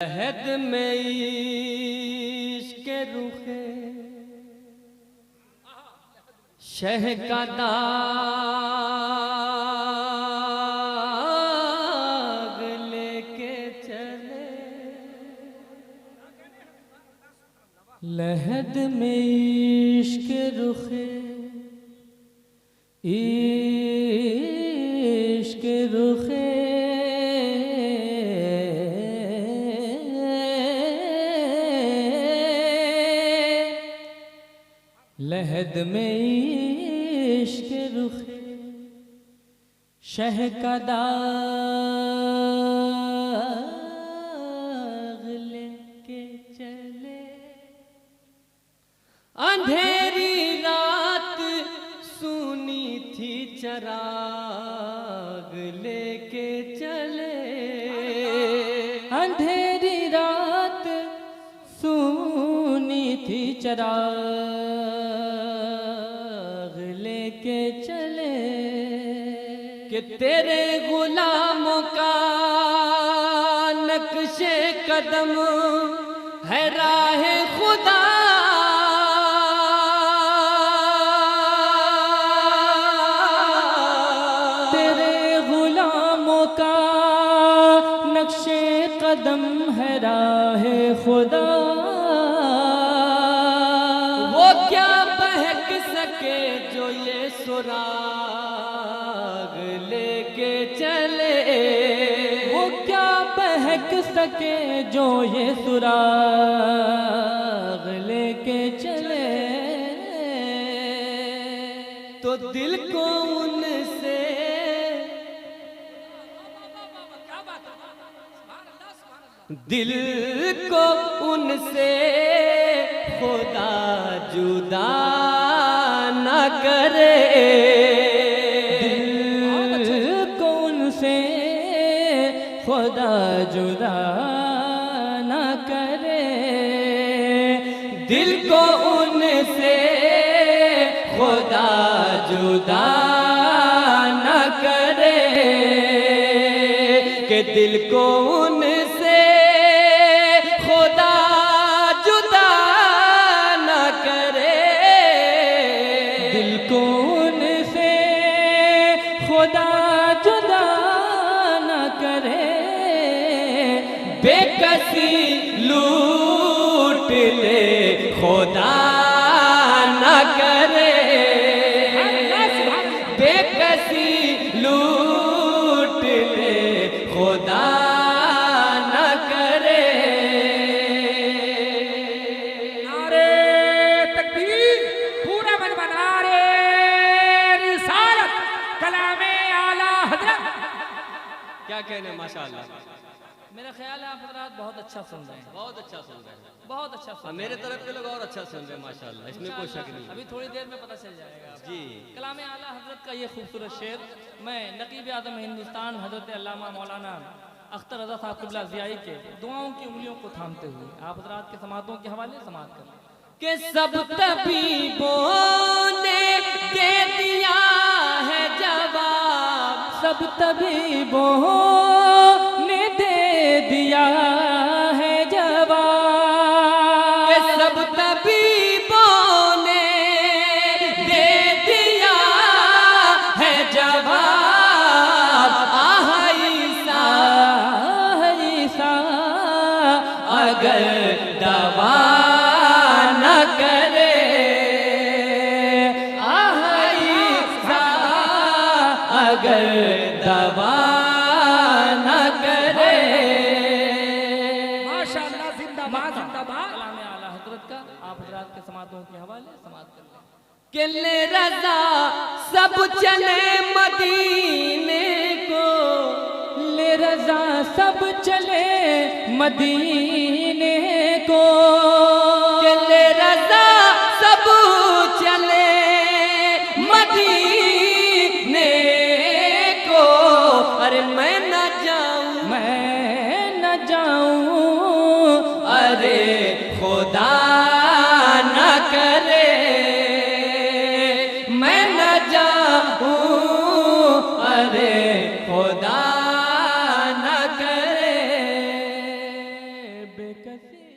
लहद में इश्क रुखे शह का दाग लेके चले। लहद में इश्क रुखे इश्क रुखे लहद में इश्क रुखे शह का दाग लेके चले। अंधेरी रात सुनी थी चराग लेके चले। अंधेरी रात सुनी थी चराग लेके चले कि तेरे गुलामों का नक्शे कदम है राहे खुदा। तेरे गुलामों का नक्शे कदम है राहे खुदा। वो क्या बहक सके जो ये सुराग लेके चले। वो क्या बहक सके जो ये सुराग लेके चले। तो दिल को उनसे दिल को उनसे खुदा जुदा न करे। दिल को उनसे खुदा जुदा न करे। दिल को उनसे खुदा जुदा न करे कि दिल को उनसे खुदा जुदा न करे। दिल को उनसे खुदा जुदा न करे। बेकसी लूट ले खुदा न करे। बेकसी लूट ले खुदा न करे। नारे तकबीर पूरा मन बना रे रिसालत कलामे आला हजरत। क्या कहने माशाअल्लाह। मेरा ख्याल है आप हजरात बहुत अच्छा सुन रहे हैं, बहुत अच्छा सुन रहे हैं। बहुत अच्छा सुन रहे हैं। मेरे तरफ के लोग और अच्छा सुन रहे हैं माशाअल्लाह, इसमें कोई शक नहीं। अभी थोड़ी देर में पता चल जाएगा आपको। जी कलाम आला हजरत का ये खूबसूरत शेर मैं नकीब आज़म हिंदुस्तान हजरत अल्लामा मौलाना अख्तर रज़ा साहब क़िबला ज़ियाई के दुआओं की उंगलियों को थामते हुए आप हजरात के समातों के हवाले समात करें कि सब तबीबों ने दे दिया है जवाब। सब तबीबों ने दे दिया है जवाब। कि सब तबीबों ने दे दिया है जवाब। आह ईसा ईसा अगर दवा न करे। आह ईसा अगर दवा न करे। माशाअल्लाह जिंदाबाद जिंदाबाद। कलाम आला हजरत का आप हजरात के समातों के हवाले समात कर लें। कि ले रजा सब चले मदीने को। ले रजा सब चले मदीने को। कि ले रजा सब चले मदीने को। अरे मैं न जाऊं, मैं न जाऊं। अरे खुदा न करे। मैं न खुदा न करे। कैसे